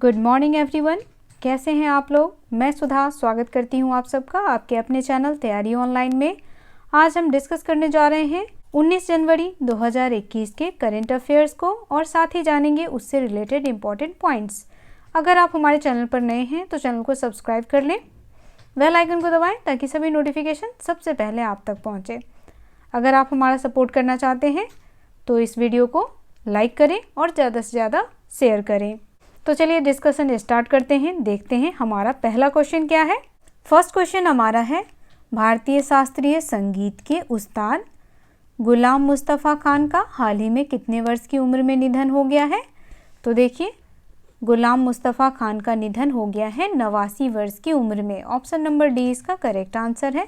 Good morning everyone, कैसे हैं आप लोग। मैं सुधा स्वागत करती हूं आप सबका आपके अपने चैनल तैयारी ऑनलाइन में। आज हम डिस्कस करने जा रहे हैं 19 जनवरी 2021 के करंट अफेयर्स को और साथ ही जानेंगे उससे रिलेटेड इंपॉर्टेंट पॉइंट्स। अगर आप हमारे चैनल पर नए हैं तो चैनल को सब्सक्राइब कर लें, बेल आइकन को दबाएं ताकि सभी नोटिफिकेशन सबसे पहले आप तक पहुँचे। अगर आप हमारा सपोर्ट करना चाहते हैं तो इस वीडियो को लाइक करें और ज़्यादा से ज़्यादा शेयर करें। तो चलिए डिस्कशन स्टार्ट करते हैं। देखते हैं हमारा पहला क्वेश्चन क्या है। फर्स्ट क्वेश्चन हमारा है, भारतीय शास्त्रीय संगीत के उस्ताद गुलाम मुस्तफ़ा खान का हाल ही में कितने वर्ष की उम्र में निधन हो गया है। तो देखिए, गुलाम मुस्तफ़ा खान का निधन हो गया है 89 वर्ष की उम्र में। ऑप्शन नंबर डी इसका करेक्ट आंसर है।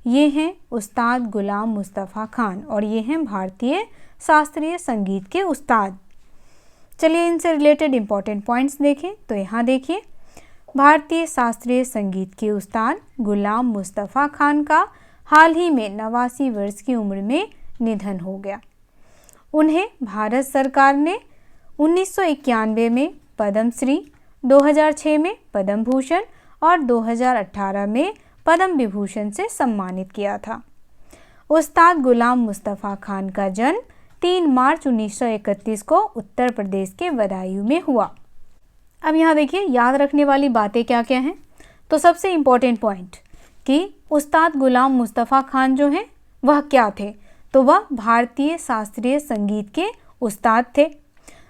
ये हैं उस्ताद गुलाम मुस्तफ़ा खान और ये हैं भारतीय शास्त्रीय संगीत के उस्ताद। चलिए इनसे रिलेटेड इंपॉर्टेंट पॉइंट्स देखें। तो यहाँ देखिए, भारतीय शास्त्रीय संगीत के उस्ताद गुलाम मुस्तफ़ा खान का हाल ही में 89 वर्ष की उम्र में निधन हो गया। उन्हें भारत सरकार ने 1991 में पद्म श्री, 2006 में पद्म भूषण और 2018 में पद्म विभूषण से सम्मानित किया था। उस्ताद गुलाम मुस्तफ़ा खान का जन्म 3 मार्च 1931 को उत्तर प्रदेश के बदायूं में हुआ। अब यहाँ देखिए, याद रखने वाली बातें क्या क्या हैं। तो सबसे इम्पोर्टेंट पॉइंट कि उस्ताद गुलाम मुस्तफ़ा खान जो हैं वह क्या थे, तो वह भारतीय शास्त्रीय संगीत के उस्ताद थे।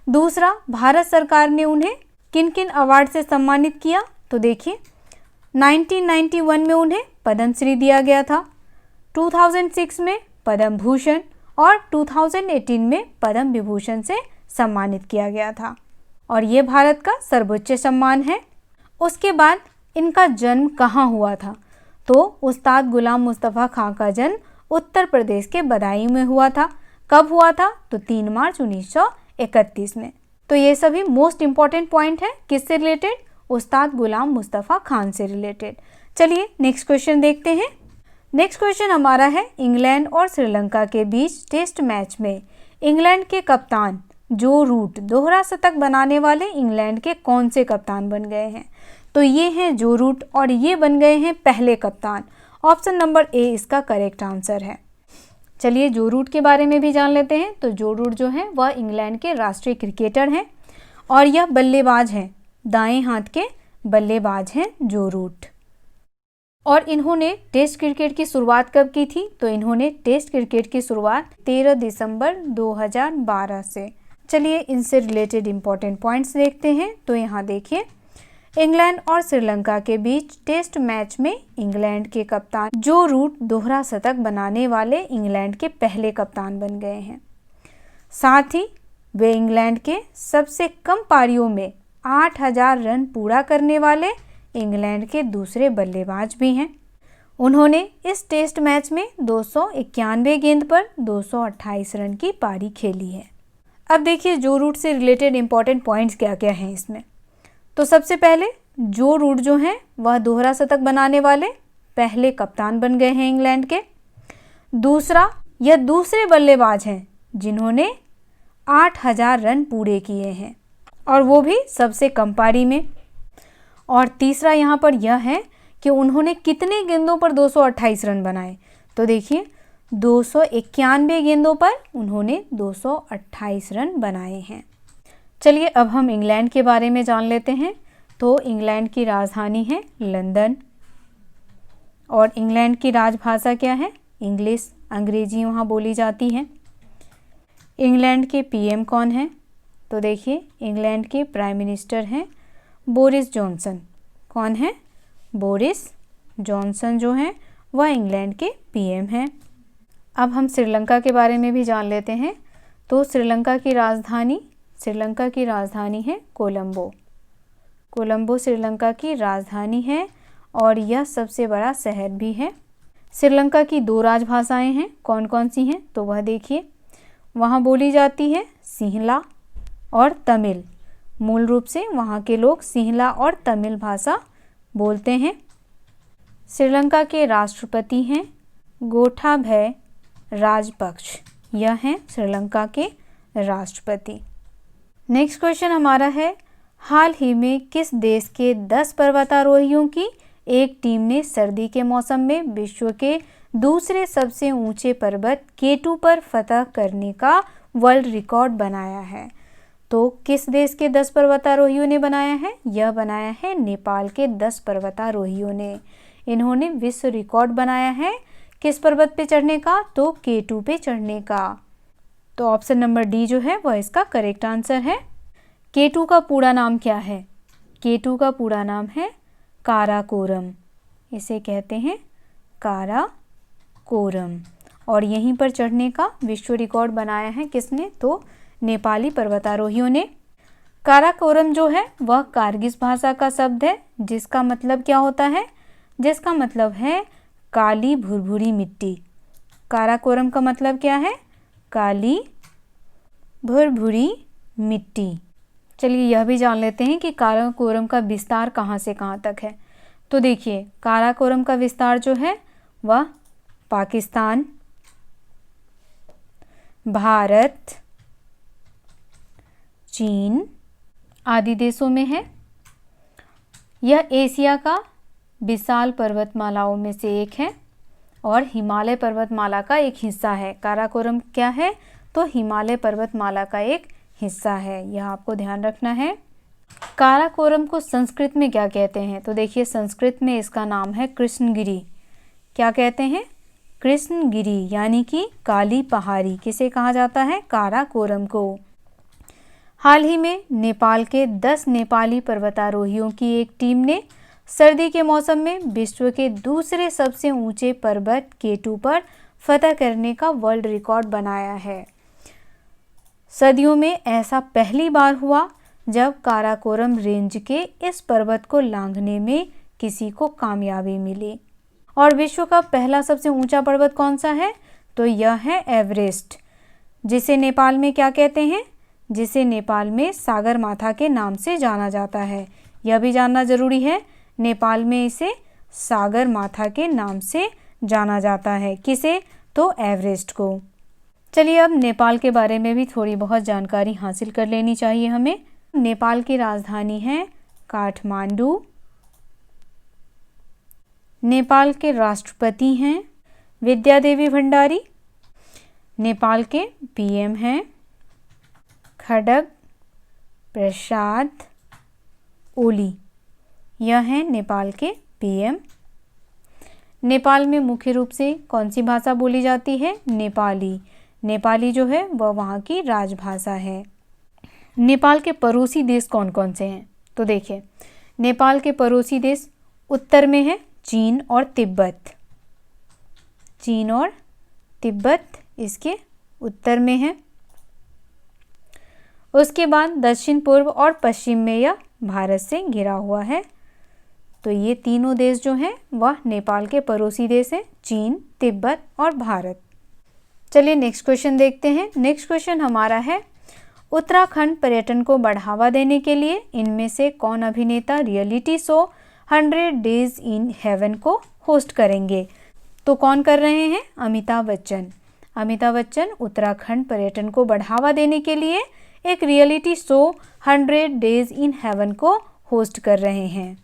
दूसरा, भारत सरकार ने उन्हें किन किन अवार्ड से सम्मानित किया। तो देखिए, 1991 में उन्हें पद्म श्री दिया गया था, 2006 में पद्म भूषण और 2018 में पद्म विभूषण से सम्मानित किया गया था और ये भारत का सर्वोच्च सम्मान है। उसके बाद इनका जन्म कहाँ हुआ था, तो उस्ताद गुलाम मुस्तफ़ा खान का जन्म उत्तर प्रदेश के बदायूं में हुआ था। कब हुआ था, तो 3 मार्च 1931 में। तो ये सभी मोस्ट इम्पॉर्टेंट पॉइंट है किससे रिलेटेड, उस्ताद गुलाम मुस्तफ़ा खान से रिलेटेड। चलिए नेक्स्ट क्वेश्चन देखते हैं। नेक्स्ट क्वेश्चन हमारा है, इंग्लैंड और श्रीलंका के बीच टेस्ट मैच में इंग्लैंड के कप्तान जो रूट दोहरा शतक बनाने वाले इंग्लैंड के कौन से कप्तान बन गए हैं। तो ये हैं जो रूट और ये बन गए हैं पहले कप्तान। ऑप्शन नंबर ए इसका करेक्ट आंसर है। चलिए जो रूट के बारे में भी जान लेते हैं। तो जो रूट जो है वह इंग्लैंड के राष्ट्रीय क्रिकेटर हैं और यह बल्लेबाज हैं, दाएं हाथ के बल्लेबाज हैं जो रूट। और इन्होंने टेस्ट क्रिकेट की शुरुआत कब की थी, तो इन्होंने टेस्ट क्रिकेट की शुरुआत 13 दिसंबर 2012 से। चलिए इनसे रिलेटेड इंपॉर्टेंट पॉइंट्स देखते हैं। तो यहाँ देखिए, इंग्लैंड और श्रीलंका के बीच टेस्ट मैच में इंग्लैंड के कप्तान जो रूट दोहरा शतक बनाने वाले इंग्लैंड के पहले कप्तान बन गए हैं। साथ ही वे इंग्लैंड के सबसे कम पारियों में 8000 रन पूरा करने वाले इंग्लैंड के दूसरे बल्लेबाज भी हैं। उन्होंने इस टेस्ट मैच में 291 गेंद पर 228 रन की पारी खेली है। अब देखिए जो रूट से रिलेटेड इंपॉर्टेंट पॉइंट्स क्या क्या हैं इसमें। तो सबसे पहले जो रूट जो हैं वह दोहरा शतक बनाने वाले पहले कप्तान बन गए हैं इंग्लैंड के। दूसरा, यह दूसरे बल्लेबाज हैं जिन्होंने 8000 रन पूरे किए हैं और वो भी सबसे कम पारी में। और तीसरा यहाँ पर यह है कि उन्होंने कितने गेंदों पर 228 रन बनाए। तो देखिए 291 गेंदों पर उन्होंने 228 रन बनाए हैं। चलिए अब हम इंग्लैंड के बारे में जान लेते हैं। तो इंग्लैंड की राजधानी है लंदन और इंग्लैंड की राजभाषा क्या है, इंग्लिश, अंग्रेजी वहाँ बोली जाती है। इंग्लैंड के पीएम कौन है, तो देखिए इंग्लैंड के प्राइम मिनिस्टर हैं बोरिस जॉनसन। कौन है, बोरिस जॉनसन जो हैं वह इंग्लैंड के पीएम हैं। अब हम श्रीलंका के बारे में भी जान लेते हैं। तो श्रीलंका की राजधानी है कोलंबो। कोलंबो श्रीलंका की राजधानी है और यह सबसे बड़ा शहर भी है। श्रीलंका की 2 राजभाषाएं हैं, कौन कौन सी हैं, तो वह देखिए वहाँ बोली जाती है सिंहला और तमिल। मूल रूप से वहाँ के लोग सिंहला और तमिल भाषा बोलते हैं। श्रीलंका के राष्ट्रपति हैं गोटाबय राजपक्ष। यह हैं श्रीलंका के राष्ट्रपति। नेक्स्ट क्वेश्चन हमारा है, हाल ही में किस देश के 10 पर्वतारोहियों की एक टीम ने सर्दी के मौसम में विश्व के दूसरे सबसे ऊंचे पर्वत K2 पर फतह करने का वर्ल्ड रिकॉर्ड बनाया है? तो किस देश के 10 पर्वतारोहियों ने बनाया है? यह बनाया है नेपाल के 10 पर्वतारोहियों ने। इन्होंने विश्व रिकॉर्ड बनाया है किस पर्वत पे चढ़ने का? तो K2 पे चढ़ने का। तो ऑप्शन नंबर डी जो है वह इसका करेक्ट आंसर है। K2 का पूरा नाम क्या है? K2 का पूरा नाम है काराकोरम। इसे कहते हैं काराकोरम। और यहीं पर चढ़ने का विश्व रिकॉर्ड बनाया है किसने? तो नेपाली पर्वतारोहियों ने। काराकोरम जो है वह कारगिल भाषा का शब्द है, जिसका मतलब क्या होता है? जिसका मतलब है काली भुरभुरी मिट्टी। काराकोरम का मतलब क्या है? काली भुरभुरी मिट्टी। चलिए यह भी जान लेते हैं कि काराकोरम का विस्तार कहाँ से कहाँ तक है। तो देखिए, काराकोरम का विस्तार जो है वह पाकिस्तान, भारत, चीन आदि देशों में है। यह एशिया का विशाल पर्वतमालाओं में से एक है और हिमालय पर्वतमाला का एक हिस्सा है। काराकोरम क्या है? तो हिमालय पर्वतमाला का एक हिस्सा है, यह आपको ध्यान रखना है। काराकोरम को संस्कृत में क्या कहते हैं? तो देखिए, संस्कृत में इसका नाम है कृष्णगिरी। क्या कहते हैं? कृष्णगिरी, यानी कि काली पहाड़ी। किसे कहा जाता है? काराकोरम को। हाल ही में नेपाल के 10 नेपाली पर्वतारोहियों की एक टीम ने सर्दी के मौसम में विश्व के दूसरे सबसे ऊंचे पर्वत K2 पर फतह करने का वर्ल्ड रिकॉर्ड बनाया है। सर्दियों में ऐसा पहली बार हुआ जब काराकोरम रेंज के इस पर्वत को लांघने में किसी को कामयाबी मिली। और विश्व का पहला सबसे ऊंचा पर्वत कौन सा है? तो यह है एवरेस्ट, जिसे नेपाल में क्या कहते हैं? जिसे नेपाल में सागरमाथा के नाम से जाना जाता है। यह भी जानना जरूरी है, नेपाल में इसे सागरमाथा के नाम से जाना जाता है। किसे? तो एवरेस्ट को। चलिए अब नेपाल के बारे में भी थोड़ी बहुत जानकारी हासिल कर लेनी चाहिए हमें। नेपाल की राजधानी है काठमांडू। नेपाल के राष्ट्रपति हैं विद्या देवी भंडारी। नेपाल के पीएम हैं खड्ग प्रसाद ओली। यह हैं नेपाल के पीएम। नेपाल में मुख्य रूप से कौन सी भाषा बोली जाती है? नेपाली। नेपाली जो है वह वहाँ की राजभाषा है। नेपाल के पड़ोसी देश कौन कौन से हैं? तो देखिए, नेपाल के पड़ोसी देश उत्तर में है चीन और तिब्बत। चीन और तिब्बत इसके उत्तर में है। उसके बाद दक्षिण पूर्व और पश्चिम में यह भारत से घिरा हुआ है। तो ये तीनों देश जो हैं वह नेपाल के पड़ोसी देश हैं, चीन, तिब्बत और भारत। चलिए नेक्स्ट क्वेश्चन देखते हैं। नेक्स्ट क्वेश्चन हमारा है, उत्तराखंड पर्यटन को बढ़ावा देने के लिए इनमें से कौन अभिनेता reality show 100 days in heaven को होस्ट करेंगे? तो कौन कर रहे हैं? अमिताभ बच्चन। अमिताभ बच्चन उत्तराखंड पर्यटन को बढ़ावा देने के लिए एक reality show 100 days in heaven को होस्ट कर रहे हैं।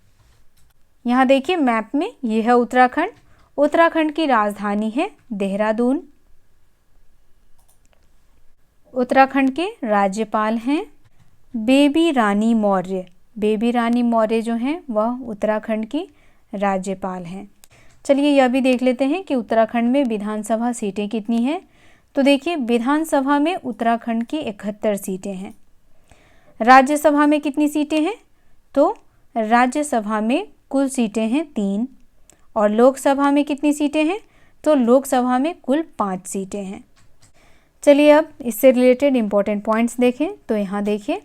यहाँ देखिए मैप में, ये है उत्तराखंड। उत्तराखंड की राजधानी है देहरादून। उत्तराखंड के राज्यपाल हैं बेबी रानी मौर्य। बेबी रानी मौर्य जो हैं वह उत्तराखंड की राज्यपाल हैं। चलिए यह भी देख लेते हैं कि उत्तराखंड में विधानसभा सीटें कितनी हैं। तो देखिए, विधानसभा में उत्तराखंड की 71 सीटें हैं। राज्यसभा में कितनी सीटें हैं? तो राज्यसभा में कुल सीटें हैं 3। और लोकसभा में कितनी सीटें हैं? तो लोकसभा में कुल 5 सीटें हैं। चलिए अब इससे रिलेटेड इम्पोर्टेंट पॉइंट्स देखें। तो यहाँ देखिए,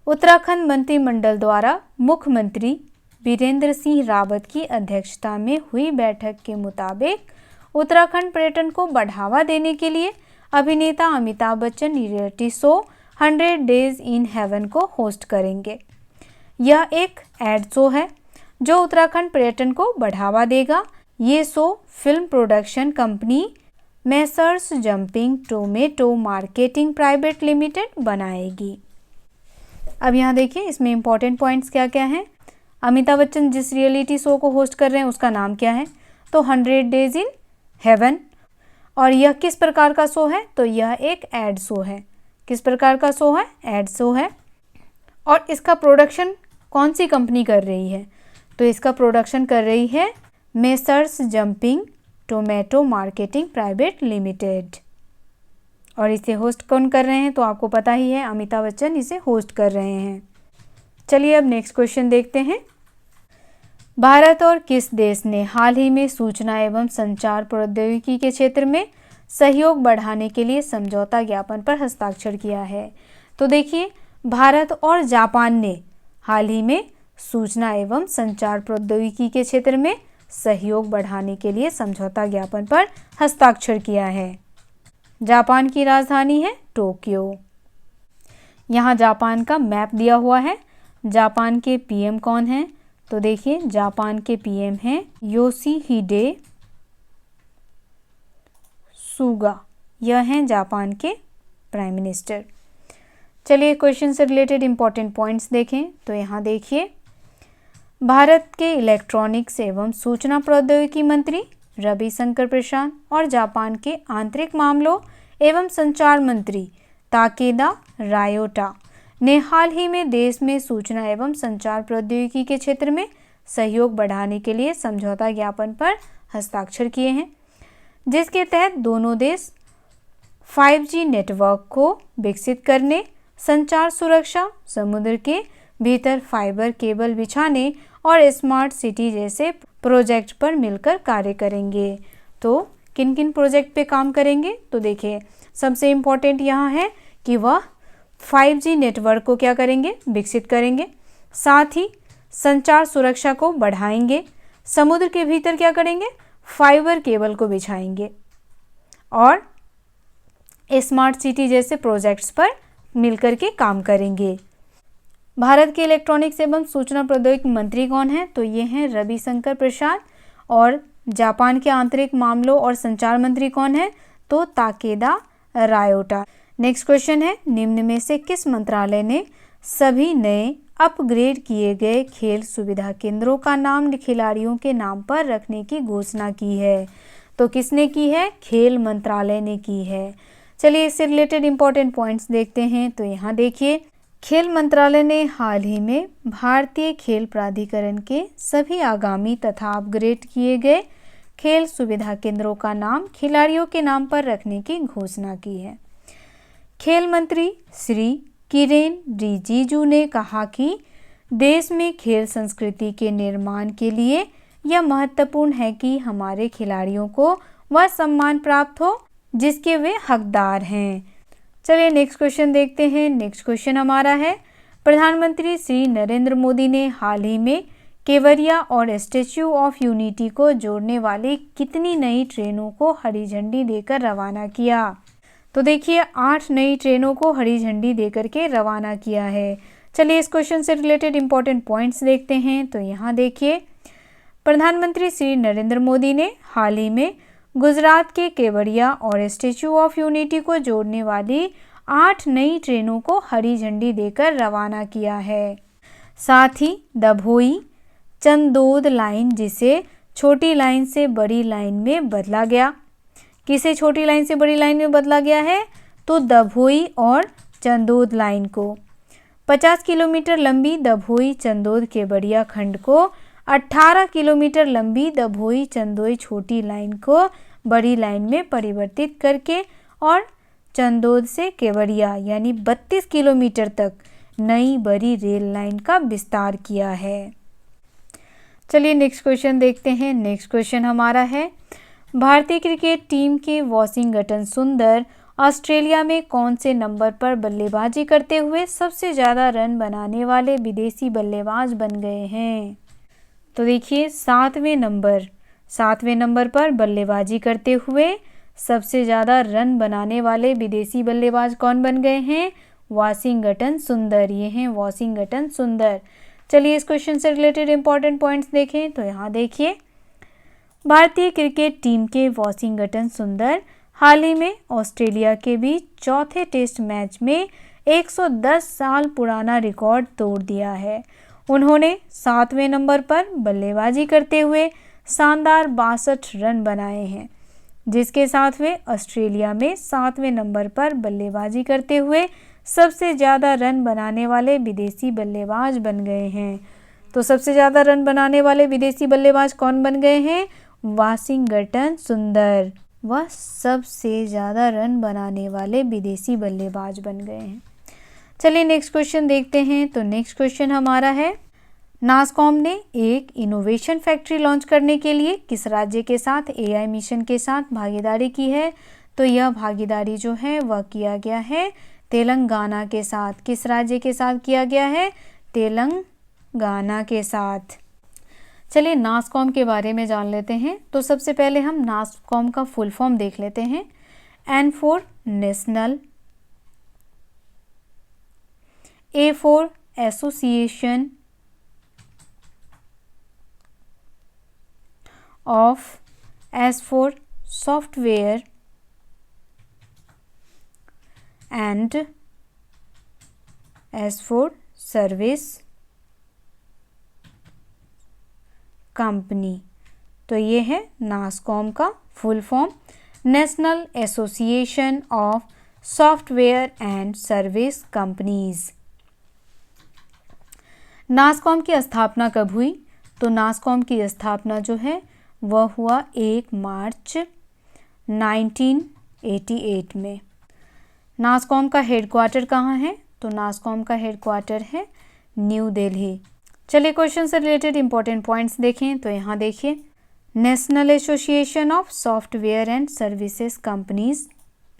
उत्तराखंड मंत्रिमंडल द्वारा मुख्यमंत्री बीरेंद्र सिंह रावत की अध्यक्षता में हुई बैठक के मुताबिक उत्तराखंड पर्यटन को बढ़ावा देने के लिए अभिनेता Amitabh Bachchan reality show 100 days in heaven को होस्ट करेंगे। यह एक एड शो है जो उत्तराखंड पर्यटन को बढ़ावा देगा। ये show film production company messrs jumping tomato marketing private limited बनाएगी। अब यहाँ देखिए इसमें इंपॉर्टेंट पॉइंट्स क्या क्या हैं। अमिताभ बच्चन जिस रियलिटी शो को होस्ट कर रहे हैं उसका नाम क्या है, तो 100 डेज इन हेवन। और यह किस प्रकार का शो है, तो यह एक एड शो है। किस प्रकार का शो है, एड शो है। और इसका प्रोडक्शन कौन सी कंपनी कर रही है, तो इसका प्रोडक्शन कर रही है messrs jumping tomato marketing private limited. और इसे होस्ट कौन कर रहे हैं, तो आपको पता ही है, अमिताभ बच्चन इसे होस्ट कर रहे हैं। चलिए अब नेक्स्ट क्वेश्चन देखते हैं। भारत और किस देश ने हाल ही में सूचना एवं संचार प्रौद्योगिकी के क्षेत्र में सहयोग बढ़ाने के लिए समझौता ज्ञापन पर हस्ताक्षर किया है, तो देखिए भारत और जापान ने हाल ही में सूचना एवं संचार प्रौद्योगिकी के क्षेत्र में सहयोग बढ़ाने के लिए समझौता ज्ञापन पर हस्ताक्षर किया है। जापान की राजधानी है टोक्यो। यहाँ जापान का मैप दिया हुआ है। जापान के पीएम कौन हैं, तो देखिए जापान के पीएम हैं योशिहिडे सुगा, यह हैं जापान के प्राइम मिनिस्टर। चलिए क्वेश्चन से रिलेटेड इंपॉर्टेंट पॉइंट्स देखें, तो यहाँ देखिए भारत के इलेक्ट्रॉनिक्स एवं सूचना प्रौद्योगिकी मंत्री रविशंकर प्रसाद और जापान के आंतरिक मामलों एवं संचार मंत्री ताकेदा रायोटा ने हाल ही में देश में सूचना एवं संचार प्रौद्योगिकी के क्षेत्र में सहयोग बढ़ाने के लिए समझौता ज्ञापन पर हस्ताक्षर किए हैं, जिसके तहत दोनों देश 5G नेटवर्क को विकसित करने, संचार सुरक्षा, समुद्र के भीतर फाइबर केबल बिछाने और स्मार्ट सिटी जैसे प्रोजेक्ट पर मिलकर कार्य करेंगे। तो किन किन प्रोजेक्ट पे काम करेंगे, तो देखिए सबसे इम्पोर्टेंट यहाँ है कि वह 5G नेटवर्क को क्या करेंगे, विकसित करेंगे, साथ ही संचार सुरक्षा को बढ़ाएंगे, समुद्र के भीतर क्या करेंगे, फाइबर केबल को बिछाएंगे और स्मार्ट सिटी जैसे प्रोजेक्ट्स पर मिलकर के काम करेंगे। भारत के इलेक्ट्रॉनिक्स एवं सूचना प्रौद्योगिकी मंत्री कौन हैं, तो ये हैं रविशंकर प्रसाद। और जापान के आंतरिक मामलों और संचार मंत्री कौन है, तो ताकेदा रायोटा। नेक्स्ट क्वेश्चन है, निम्न में से किस मंत्रालय ने सभी नए अपग्रेड किए गए खेल सुविधा केंद्रों का नाम खिलाड़ियों के नाम पर रखने की घोषणा की है, तो किसने की है, खेल मंत्रालय ने की है। चलिए इससे रिलेटेड इंपॉर्टेंट पॉइंट्स देखते हैं, तो यहाँ देखिए खेल मंत्रालय ने हाल ही में भारतीय खेल प्राधिकरण के सभी आगामी तथा अपग्रेड किए गए खेल सुविधा केंद्रों का नाम खिलाड़ियों के नाम पर रखने की घोषणा की है। खेल मंत्री श्री किरेन रिजिजू ने कहा कि देश में खेल संस्कृति के निर्माण के लिए यह महत्वपूर्ण है कि हमारे खिलाड़ियों को वह सम्मान प्राप्त हो जिसके वे हकदार हैं। चलिए नेक्स्ट क्वेश्चन देखते हैं। नेक्स्ट क्वेश्चन हमारा है, प्रधानमंत्री श्री नरेंद्र मोदी ने हाल ही में केवड़िया और स्टैच्यू ऑफ यूनिटी को जोड़ने वाली कितनी नई ट्रेनों को हरी झंडी देकर रवाना किया, तो देखिए 8 नई ट्रेनों को हरी झंडी देकर के रवाना किया है। चलिए इस क्वेश्चन से रिलेटेड इंपॉर्टेंट पॉइंट्स देखते हैं, तो यहाँ देखिए प्रधानमंत्री श्री नरेंद्र मोदी ने हाल ही में गुजरात के केवड़िया और स्टैच्यू ऑफ यूनिटी को जोड़ने वाली 8 नई ट्रेनों को हरी झंडी देकर रवाना किया है। साथ ही दभोई चंदोद लाइन, जिसे छोटी लाइन से बड़ी लाइन में बदला गया, किसे छोटी लाइन से बड़ी लाइन में बदला गया है, तो दभोई और चंदोद लाइन को। 50 किलोमीटर लंबी दभोई चंदोद केवड़िया खंड को 18 किलोमीटर लंबी दभोई चंदोई छोटी लाइन को बड़ी लाइन में परिवर्तित करके और चंदोद से केवड़िया यानी 32 किलोमीटर तक नई बड़ी रेल लाइन का विस्तार किया है। चलिए नेक्स्ट क्वेश्चन देखते हैं। नेक्स्ट क्वेश्चन हमारा है, भारतीय क्रिकेट टीम के वाशिंगटन सुंदर ऑस्ट्रेलिया में कौन से नंबर पर बल्लेबाजी करते हुए सबसे ज़्यादा रन बनाने वाले विदेशी बल्लेबाज बन गए हैं, तो देखिए 7वें नंबर पर बल्लेबाजी करते हुए सबसे ज़्यादा रन बनाने वाले विदेशी बल्लेबाज कौन बन गए हैं, वाशिंगटन सुंदर। ये हैं वाशिंगटन सुंदर। चलिए इस क्वेश्चन से रिलेटेड इंपॉर्टेंट पॉइंट्स देखें, तो यहाँ देखिए भारतीय क्रिकेट टीम के वाशिंगटन सुंदर हाल ही में ऑस्ट्रेलिया के बीच चौथे टेस्ट मैच में 110 साल पुराना रिकॉर्ड तोड़ दिया है। उन्होंने 7वें नंबर पर बल्लेबाजी करते हुए शानदार 62 रन बनाए हैं, जिसके साथ वे ऑस्ट्रेलिया में 7वें नंबर पर बल्लेबाजी करते हुए सबसे ज़्यादा रन बनाने वाले विदेशी बल्लेबाज बन गए हैं। तो सबसे ज़्यादा रन बनाने वाले विदेशी बल्लेबाज कौन बन गए हैं? वाशिंगटन सुंदर। वह सबसे ज़्यादा रन बनाने वाले विदेशी बल्लेबाज बन गए हैं। चलिए नेक्स्ट क्वेश्चन देखते हैं। तो नेक्स्ट क्वेश्चन हमारा है, नासकॉम ने एक इनोवेशन फैक्ट्री लॉन्च करने के लिए किस राज्य के साथ AI मिशन के साथ भागीदारी की है? तो यह भागीदारी जो है वह किया गया है तेलंगाना के साथ। किस राज्य के साथ किया गया है? तेलंगाना के साथ। चलिए नासकॉम के बारे में जान लेते हैं। तो सबसे पहले हम नासकॉम का फुल फॉर्म देख लेते हैं। N for national, A for association of, S for software and S for service company. तो ये है नासकॉम का full form, national association of software and service companies. NASSCOM की स्थापना कब हुई? तो नासकॉम की स्थापना जो है वह हुआ 1 मार्च 1988 में। नासकॉम का हेडक्वार्टर कहाँ है? तो नासकॉम का हेडक्वार्टर है न्यू दिल्ली। चलिए क्वेश्चन से रिलेटेड इंपॉर्टेंट पॉइंट्स देखें। तो यहाँ देखिए, national association of software and services companies,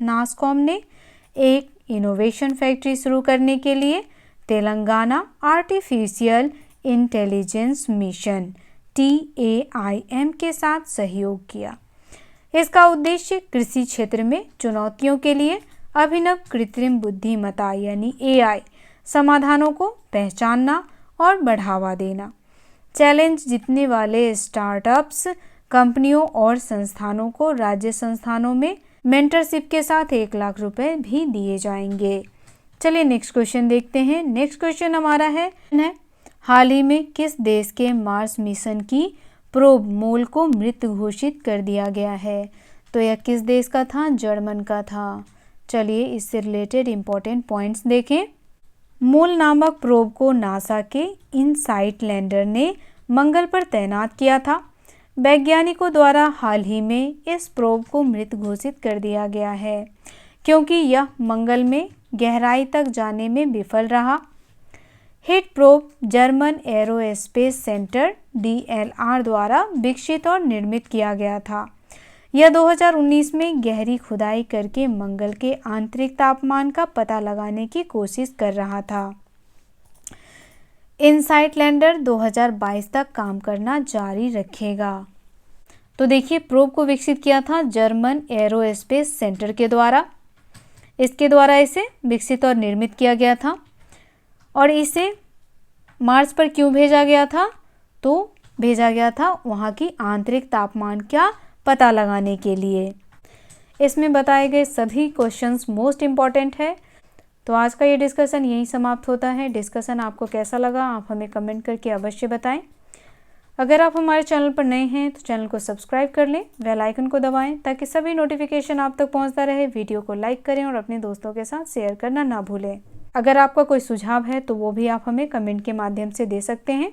NASSCOM ने एक इनोवेशन फैक्ट्री शुरू करने के लिए Telangana artificial intelligence mission TAIM के साथ सहयोग किया। इसका उद्देश्य कृषि क्षेत्र में चुनौतियों के लिए अभिनव कृत्रिम बुद्धिमत्ता यानी AI समाधानों को पहचानना और बढ़ावा देना, चैलेंज जीतने वाले स्टार्टअप्स, कंपनियों और संस्थानों को राज्य संस्थानों में मेंटरशिप के साथ 1 लाख रुपए भी दिए जाएंगे। चलिए नेक्स्ट क्वेश्चन देखते हैं। नेक्स्ट क्वेश्चन हमारा है, हाल ही में किस देश के मार्स मिशन की प्रोब मूल को मृत घोषित कर दिया गया है? तो यह किस देश का था? जर्मन का था। चलिए इससे रिलेटेड इंपॉर्टेंट पॉइंट्स देखें। मूल नामक प्रोब को नासा के इनसाइट लैंडर ने मंगल पर तैनात किया था। वैज्ञानिकों द्वारा हाल ही में इस प्रोब को मृत घोषित कर दिया गया है क्योंकि यह मंगल में गहराई तक जाने में विफल रहा। Hit probe German aerospace centre DLR द्वारा विकसित और निर्मित किया गया था। यह 2019 में गहरी खुदाई करके मंगल के आंतरिक तापमान का पता लगाने की कोशिश कर रहा था। इनसाइट लैंडर 2022 तक काम करना जारी रखेगा। तो देखिए, प्रोब को विकसित किया था जर्मन एरोस्पेस सेंटर के द्वारा। इसके द्वारा इसे विकसित और निर्मित किया गया था। और इसे मार्स पर क्यों भेजा गया था? तो भेजा गया था वहाँ की आंतरिक तापमान का पता लगाने के लिए। इसमें बताए गए सभी क्वेश्चंस मोस्ट इम्पॉर्टेंट है। तो आज का ये डिस्कशन यहीं समाप्त होता है। डिस्कशन आपको कैसा लगा आप हमें कमेंट करके अवश्य बताएं। अगर आप हमारे चैनल पर नए हैं तो चैनल को सब्सक्राइब कर लें, बेल आइकन को दबाएं ताकि सभी नोटिफिकेशन आप तक पहुंचता रहे। वीडियो को लाइक करें और अपने दोस्तों के साथ शेयर करना ना भूलें। अगर आपका कोई सुझाव है तो वो भी आप हमें कमेंट के माध्यम से दे सकते हैं।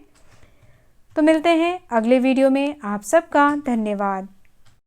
तो मिलते हैं अगले वीडियो में। आप सबका धन्यवाद।